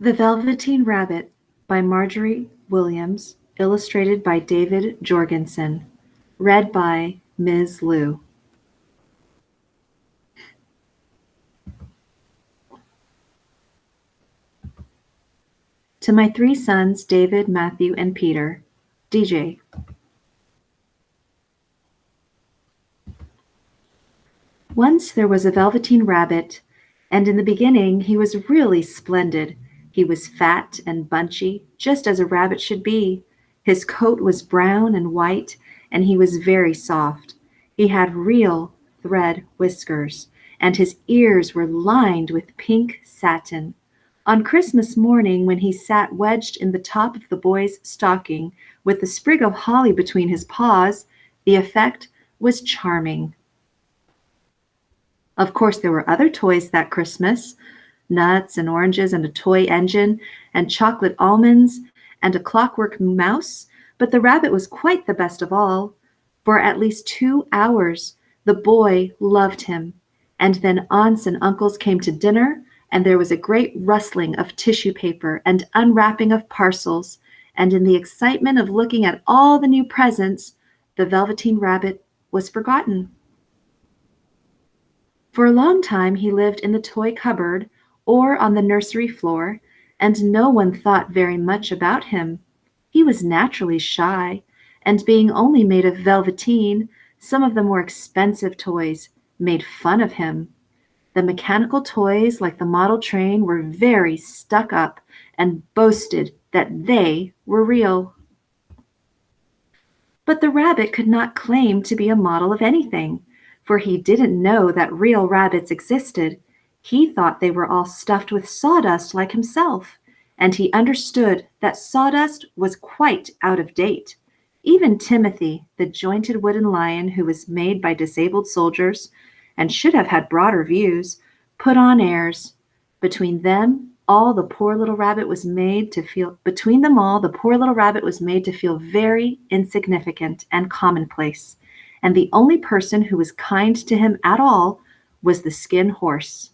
The Velveteen Rabbit by Marjorie Williams, illustrated by David Jorgensen, read by Ms. Liu. To my 3 sons, David, Matthew, and Peter, DJ. Once there was a Velveteen Rabbit, and in the beginning he was really splendid. He was fat and bunchy, just as a rabbit should be. His coat was brown and white, and he was very soft. He had real thread whiskers, and his ears were lined with pink satin. On Christmas morning, when he sat wedged in the top of the boy's stocking, with a sprig of holly between his paws, the effect was charming. Of course, there were other toys that Christmas, nuts and oranges and a toy engine and chocolate almonds and a clockwork mouse, but the rabbit was quite the best of all. For at least 2 hours, the boy loved him, and then aunts and uncles came to dinner, and there was a great rustling of tissue paper and unwrapping of parcels, and in the excitement of looking at all the new presents, the Velveteen Rabbit was forgotten. For a long time he lived in the toy cupboard or on the nursery floor, and no one thought very much about him. He was naturally shy, and being only made of velveteen, some of the more expensive toys made fun of him. The mechanical toys, like the model train, were very stuck up and boasted that they were real. But the rabbit could not claim to be a model of anything, for he didn't know that real rabbits existed. He thought they were all stuffed with sawdust like himself, and he understood that sawdust was quite out of date. Even Timothy, the jointed wooden lion who was made by disabled soldiers and should have had broader views, put on airs. Between them all, the poor little rabbit was made to feel very insignificant and commonplace, and the only person who was kind to him at all was the Skin Horse.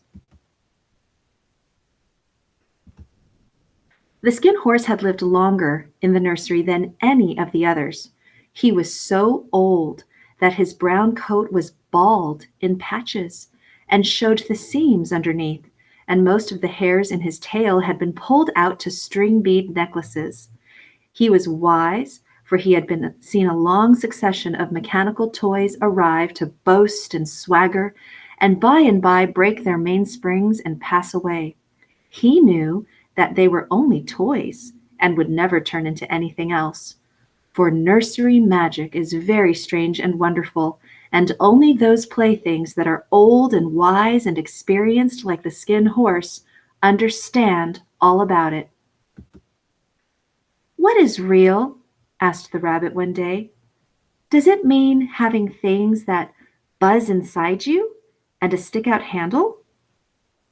The Skin Horse had lived longer in the nursery than any of the others. He was so old that his brown coat was bald in patches and showed the seams underneath, and most of the hairs in his tail had been pulled out to string bead necklaces. He was wise, for he had seen a long succession of mechanical toys arrive to boast and swagger, and by break their mainsprings and pass away. He knew that they were only toys and would never turn into anything else. For nursery magic is very strange and wonderful, and only those playthings that are old and wise and experienced like the Skin Horse understand all about it. "What is real?" asked the rabbit one day. "Does it mean having things that buzz inside you and a stick-out handle?"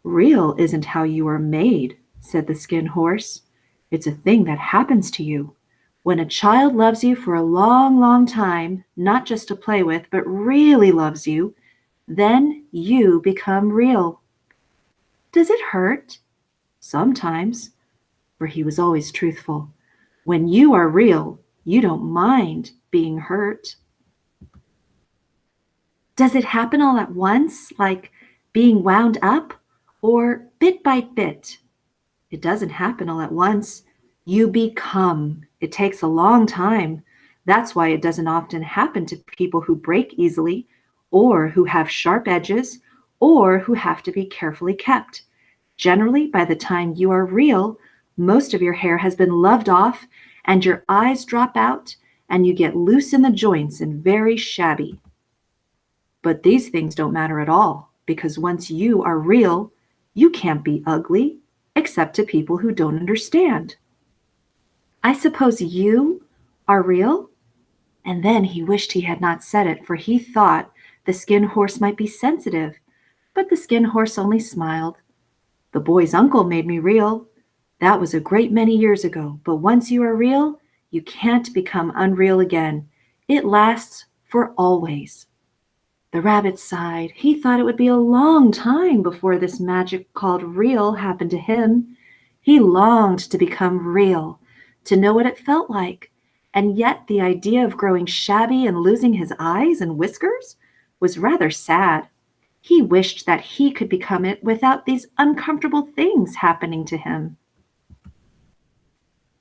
"Real isn't how you are made," said the Skin Horse. "It's a thing that happens to you. When a child loves you for a long, long time, not just to play with, but really loves you, then you become real." "Does it hurt?" "Sometimes," for he was always truthful. "When you are real, you don't mind being hurt." "Does it happen all at once, like being wound up, or bit by bit?" "It doesn't happen all at once. You become. It takes a long time. That's why it doesn't often happen to people who break easily, or who have sharp edges, or who have to be carefully kept. Generally, by the time you are real, most of your hair has been loved off, and your eyes drop out, and you get loose in the joints and very shabby. But these things don't matter at all, because once you are real, you can't be ugly, except to people who don't understand." "I suppose you are real?" And then he wished he had not said it, for he thought the Skin Horse might be sensitive. But the Skin Horse only smiled. "The boy's uncle made me real. That was a great many years ago, but once you are real, you can't become unreal again. It lasts for always." The rabbit sighed. He thought it would be a long time before this magic called real happened to him. He longed to become real, to know what it felt like, and yet the idea of growing shabby and losing his eyes and whiskers was rather sad. He wished that he could become it without these uncomfortable things happening to him.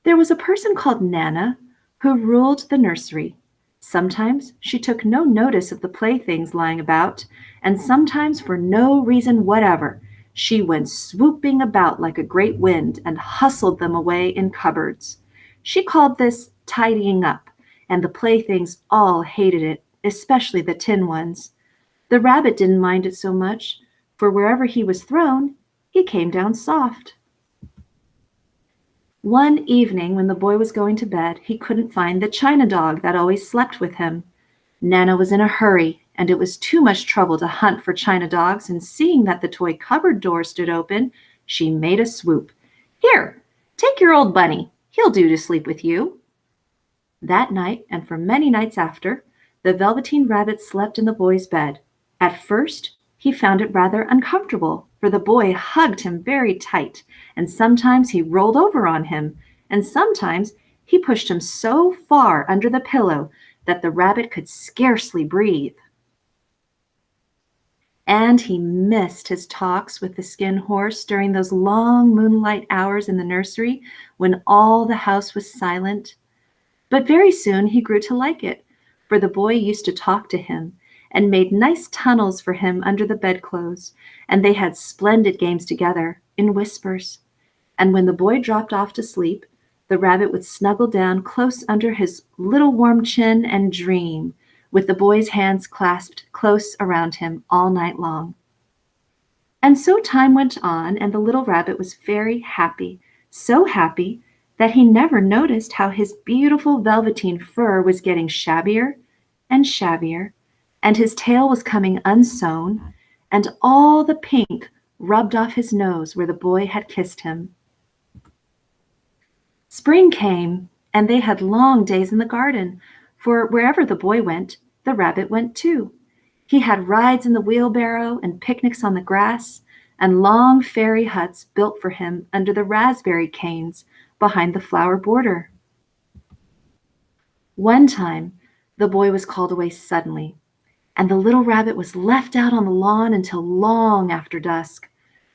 There was a person called Nana who ruled the nursery. Sometimes she took no notice of the playthings lying about, and sometimes for no reason whatever, she went swooping about like a great wind and hustled them away in cupboards. She called this tidying up, and the playthings all hated it, especially the tin ones. The rabbit didn't mind it so much, for wherever he was thrown, he came down soft. One evening, when the boy was going to bed, he couldn't find the china dog that always slept with him. Nana was in a hurry, and it was too much trouble to hunt for china dogs, and seeing that the toy cupboard door stood open, she made a swoop. "Here, take your old bunny. He'll do to sleep with you." That night, and for many nights after, the Velveteen Rabbit slept in the boy's bed. At first, he found it rather uncomfortable, for the boy hugged him very tight, and sometimes he rolled over on him, and sometimes he pushed him so far under the pillow that the rabbit could scarcely breathe. And he missed his talks with the Skin Horse during those long moonlight hours in the nursery when all the house was silent. But very soon he grew to like it, for the boy used to talk to him and made nice tunnels for him under the bedclothes, and they had splendid games together in whispers. And when the boy dropped off to sleep, the rabbit would snuggle down close under his little warm chin and dream, with the boy's hands clasped close around him all night long. And so time went on, and the little rabbit was very happy, so happy that he never noticed how his beautiful velveteen fur was getting shabbier and shabbier, and his tail was coming unsewn, and all the pink rubbed off his nose where the boy had kissed him. Spring came, and they had long days in the garden, for wherever the boy went, the rabbit went too. He had rides in the wheelbarrow and picnics on the grass, and long fairy huts built for him under the raspberry canes behind the flower border. One time, the boy was called away suddenly, and the little rabbit was left out on the lawn until long after dusk.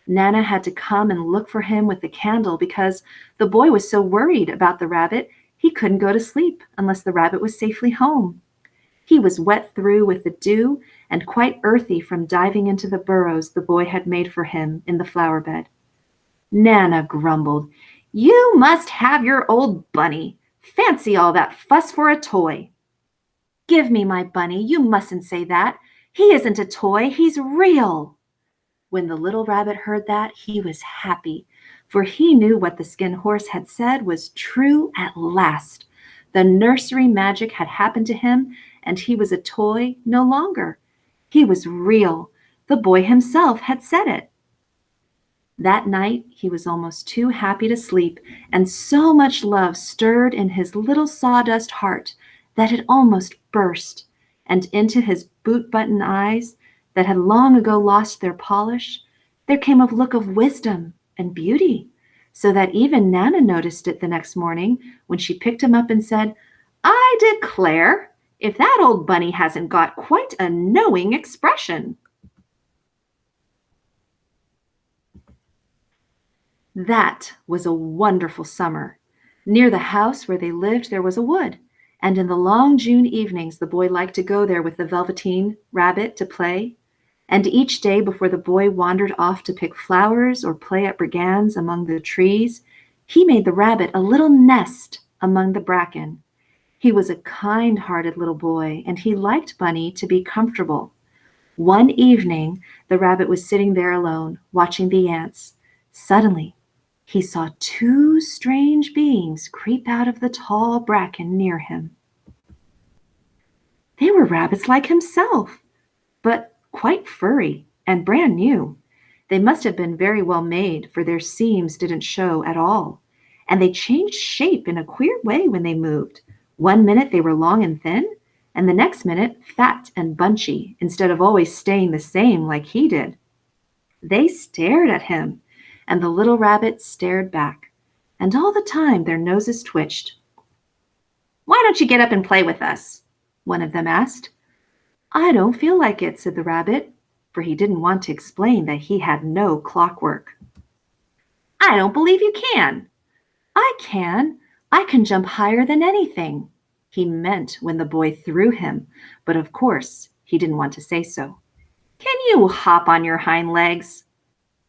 Nana had to come and look for him with the candle because the boy was so worried about the rabbit he couldn't go to sleep unless the rabbit was safely home. He was wet through with the dew and quite earthy from diving into the burrows the boy had made for him in the flower bed. Nana grumbled, "You must have your old bunny. Fancy all that fuss for a toy." "Give me my bunny. You mustn't say that. He isn't a toy. He's real." When the little rabbit heard that, he was happy, for he knew what the Skin Horse had said was true at last. The nursery magic had happened to him, and he was a toy no longer. He was real. The boy himself had said it. That night, he was almost too happy to sleep, and so much love stirred in his little sawdust heart that it almost burst, and into his boot-button eyes that had long ago lost their polish, there came a look of wisdom and beauty, so that even Nana noticed it the next morning when she picked him up and said, "I declare, if that old bunny hasn't got quite a knowing expression." That was a wonderful summer. Near the house where they lived there was a wood, and in the long June evenings the boy liked to go there with the Velveteen Rabbit to play. And each day before the boy wandered off to pick flowers or play at brigands among the trees, he made the rabbit a little nest among the bracken. He was a kind-hearted little boy, and he liked Bunny to be comfortable. One evening, the rabbit was sitting there alone, watching the ants. Suddenly, he saw two strange beings creep out of the tall bracken near him. They were rabbits like himself, but quite furry and brand new. They must have been very well made, for their seams didn't show at all, and they changed shape in a queer way when they moved. One minute they were long and thin, and the next minute fat and bunchy, instead of always staying the same like he did. They stared at him. and the little rabbits stared back, and all the time their noses twitched. "Why don't you get up and play with us?" one of them asked. "I don't feel like it," said the rabbit, for he didn't want to explain that he had no clockwork. "I don't believe you can." "I can. I can jump higher than anything." He meant when the boy threw him, but of course he didn't want to say so. "Can you hop on your hind legs?"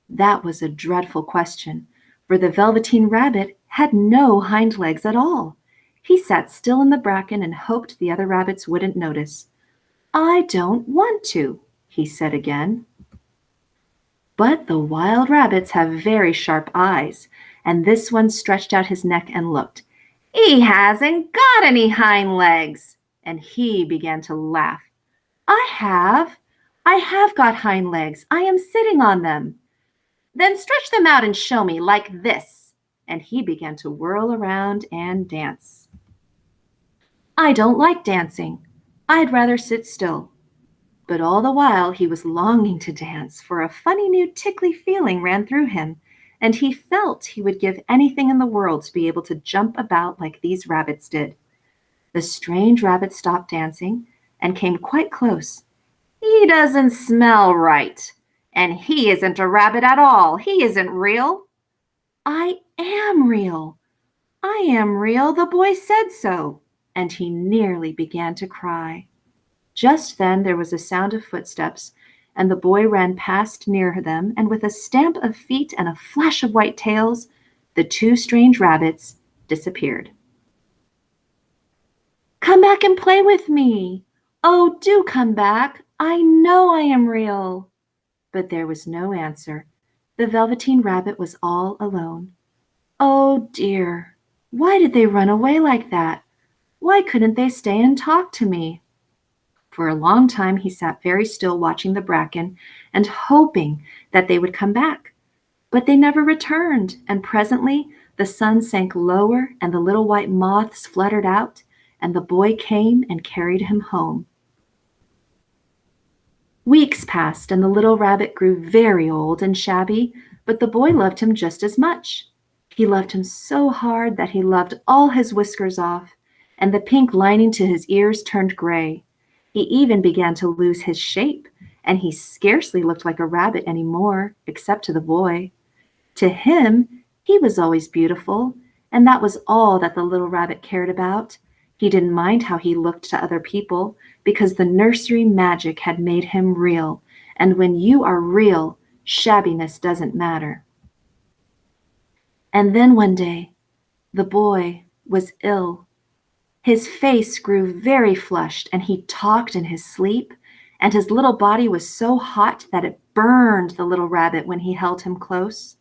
That was a dreadful question, for the Velveteen Rabbit had no hind legs at all. He sat still in the bracken and hoped the other rabbits wouldn't notice. "I don't want to," he said again. But the wild rabbits have very sharp eyes, and this one stretched out his neck and looked. "He hasn't got any hind legs!" And he began to laugh. I have got hind legs. I am sitting on them." "Then stretch them out and show me, like this." And he began to whirl around and dance. "I don't like dancing. I'd rather sit still." But all the while he was longing to dance, for a funny new tickly feeling ran through him, and he felt he would give anything in the world to be able to jump about like these rabbits did. The strange rabbit stopped dancing and came quite close. "He doesn't smell right, and he isn't a rabbit at all. He isn't real." "I am real. I am real. The boy said so." And he nearly began to cry. Just then there was a sound of footsteps, and the boy ran past near them, and with a stamp of feet and a flash of white tails, the two strange rabbits disappeared. "Come back and play with me. Oh, do come back. I know I am real." But there was no answer. The Velveteen Rabbit was all alone. Oh dear, why did they run away like that? Why couldn't they stay and talk to me? For a long time he sat very still watching the bracken and hoping that they would come back. But they never returned, and presently the sun sank lower and the little white moths fluttered out, and the boy came and carried him home. Weeks passed, and the little rabbit grew very old and shabby, but the boy loved him just as much. He loved him so hard that he loved all his whiskers off, and the pink lining to his ears turned gray. He even began to lose his shape, and he scarcely looked like a rabbit any more, except to the boy. To him, he was always beautiful, and that was all that the little rabbit cared about. He didn't mind how he looked to other people, because the nursery magic had made him real, and when you are real, shabbiness doesn't matter. And then one day, the boy was ill. His face grew very flushed, and he talked in his sleep, and his little body was so hot that it burned the little rabbit when he held him close.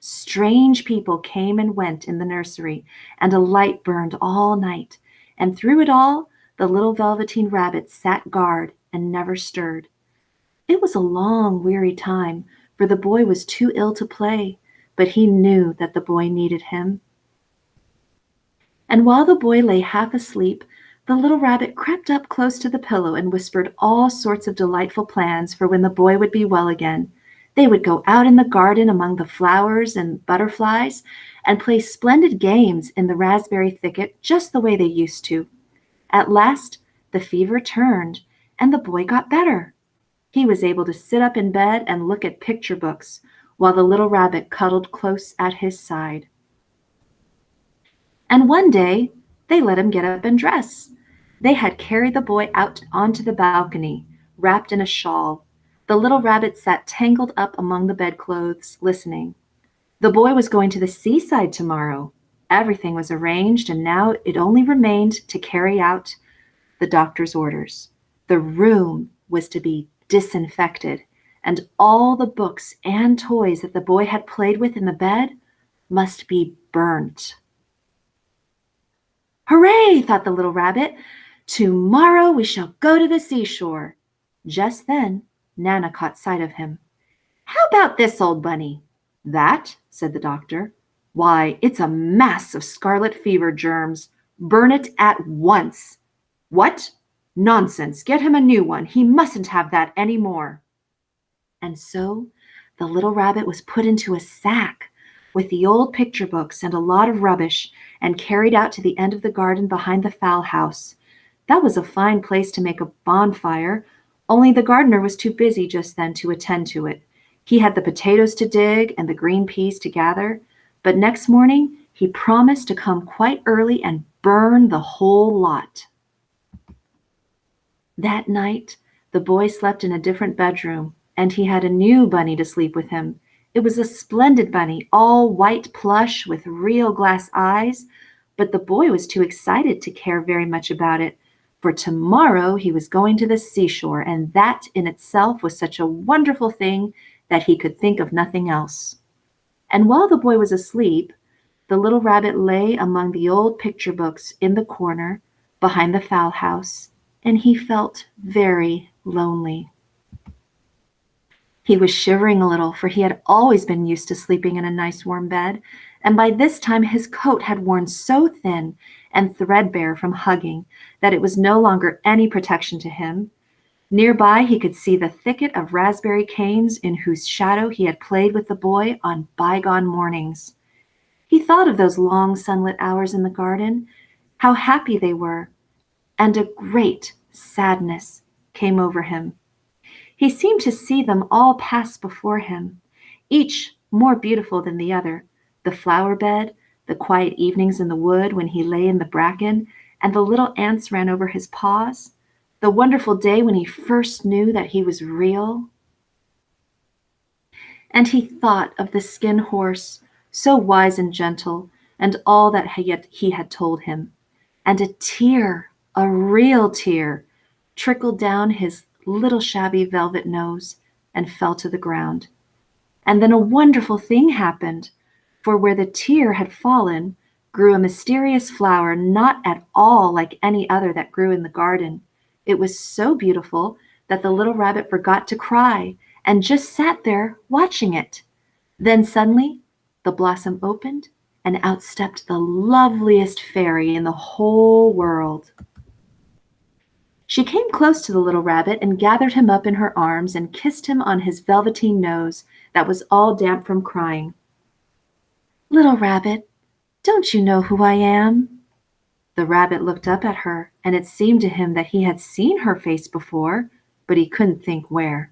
Strange people came and went in the nursery, and a light burned all night, and through it all, the little Velveteen Rabbit sat guard and never stirred. It was a long, weary time, for the boy was too ill to play, but he knew that the boy needed him. And while the boy lay half asleep, the little rabbit crept up close to the pillow and whispered all sorts of delightful plans for when the boy would be well again. They would go out in the garden among the flowers and butterflies and play splendid games in the raspberry thicket just the way they used to. At last, the fever turned, and the boy got better. He was able to sit up in bed and look at picture books, while the little rabbit cuddled close at his side. And one day, they let him get up and dress. They had carried the boy out onto the balcony, wrapped in a shawl. The little rabbit sat tangled up among the bedclothes, listening. The boy was going to the seaside tomorrow. Everything was arranged, and now it only remained to carry out the doctor's orders. The room was to be disinfected, and all the books and toys that the boy had played with in the bed must be burnt. "Hooray!" thought the little rabbit. "Tomorrow we shall go to the seashore." Just then, Nana caught sight of him. "How about this, old bunny?" "That?" said the doctor. "Why, it's a mass of scarlet fever germs. Burn it at once." "What? Nonsense. Get him a new one. He mustn't have that any more." And so the little rabbit was put into a sack with the old picture books and a lot of rubbish and carried out to the end of the garden behind the fowl house. That was a fine place to make a bonfire, only the gardener was too busy just then to attend to it. He had the potatoes to dig and the green peas to gather, but next morning he promised to come quite early and burn the whole lot. That night, the boy slept in a different bedroom, and he had a new bunny to sleep with him. It was a splendid bunny, all white plush with real glass eyes, but the boy was too excited to care very much about it, for tomorrow he was going to the seashore, and that in itself was such a wonderful thing that he could think of nothing else. And while the boy was asleep, the little rabbit lay among the old picture books in the corner behind the fowl house, and he felt very lonely. He was shivering a little, for he had always been used to sleeping in a nice warm bed, and by this time his coat had worn so thin and threadbare from hugging that it was no longer any protection to him. Nearby he could see the thicket of raspberry canes in whose shadow he had played with the boy on bygone mornings. He thought of those long sunlit hours in the garden, how happy they were, and a great sadness came over him. He seemed to see them all pass before him, each more beautiful than the other, the flower bed, the quiet evenings in the wood when he lay in the bracken and the little ants ran over his paws, the wonderful day when he first knew that he was real. And he thought of the skin horse, so wise and gentle, and all that he had told him, and a tear, a real tear, trickled down his little shabby velvet nose and fell to the ground. And then a wonderful thing happened, for where the tear had fallen grew a mysterious flower not at all like any other that grew in the garden. It was so beautiful that the little rabbit forgot to cry and just sat there watching it. Then suddenly the blossom opened and out stepped the loveliest fairy in the whole world. She came close to the little rabbit and gathered him up in her arms and kissed him on his velveteen nose that was all damp from crying. "Little rabbit, don't you know who I am?" The rabbit looked up at her, and it seemed to him that he had seen her face before, but he couldn't think where.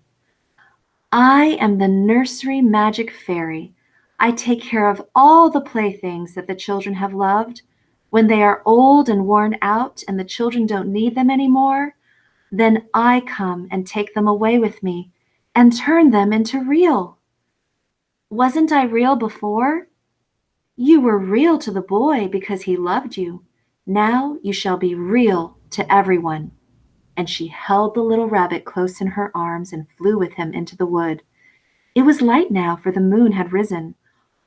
"I am the nursery magic fairy. I take care of all the playthings that the children have loved. When they are old and worn out and the children don't need them anymore, then I come and take them away with me and turn them into real. Wasn't I real before? You were real to the boy because he loved you. Now you shall be real to everyone." And she held the little rabbit close in her arms and flew with him into the wood. It was light now, for the moon had risen.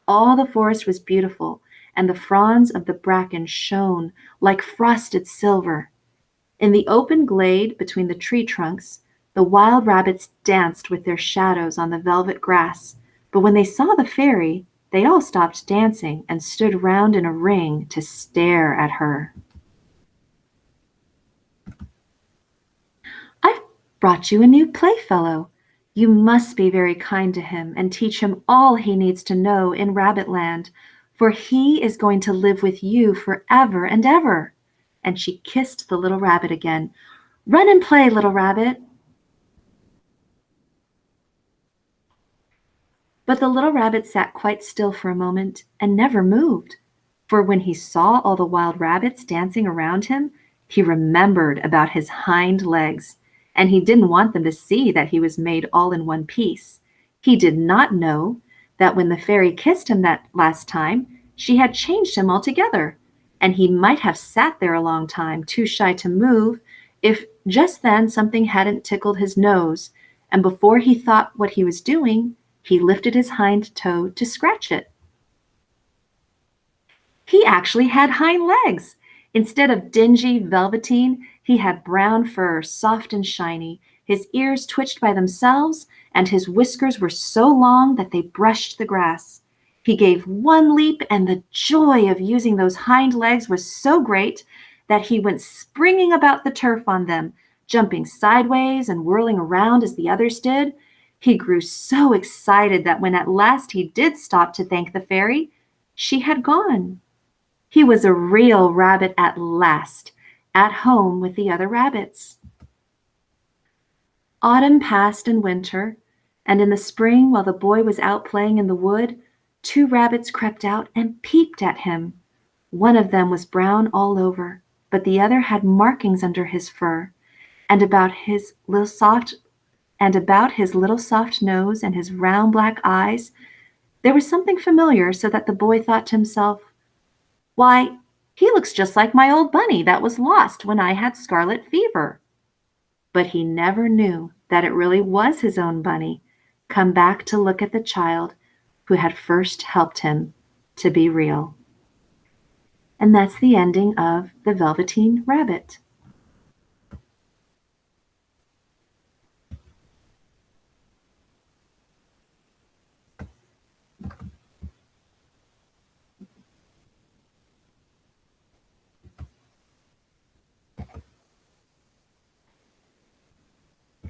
All the forest was beautiful, and the fronds of the bracken shone like frosted silver. In the open glade between the tree trunks, the wild rabbits danced with their shadows on the velvet grass, but when they saw the fairy, they all stopped dancing and stood round in a ring to stare at her. "I've brought you a new playfellow. You must be very kind to him and teach him all he needs to know in Rabbitland, for he is going to live with you forever and ever." And she kissed the little rabbit again. "Run and play, little rabbit." But the little rabbit sat quite still for a moment and never moved, for when he saw all the wild rabbits dancing around him, he remembered about his hind legs, and he didn't want them to see that he was made all in one piece. He did not know that when the fairy kissed him that last time, she had changed him altogether, and he might have sat there a long time, too shy to move, if just then something hadn't tickled his nose, and before he thought what he was doing, he lifted his hind toe to scratch it. He actually had hind legs. Instead of dingy velveteen, he had brown fur, soft and shiny. His ears twitched by themselves, and his whiskers were so long that they brushed the grass. He gave one leap, and the joy of using those hind legs was so great that he went springing about the turf on them, jumping sideways and whirling around as the others did. He grew so excited that when at last he did stop to thank the fairy, she had gone. He was a real rabbit at last, at home with the other rabbits. Autumn passed and winter, and in the spring, while the boy was out playing in the wood, two rabbits crept out and peeped at him. One of them was brown all over, but the other had markings under his fur, and about his little soft nose and his round black eyes there was something familiar, so that the boy thought to himself, "Why, he looks just like my old bunny that was lost when I had scarlet fever." But he never knew that it really was his own bunny, come back to look at the child who had first helped him to be real. And that's the ending of The Velveteen Rabbit.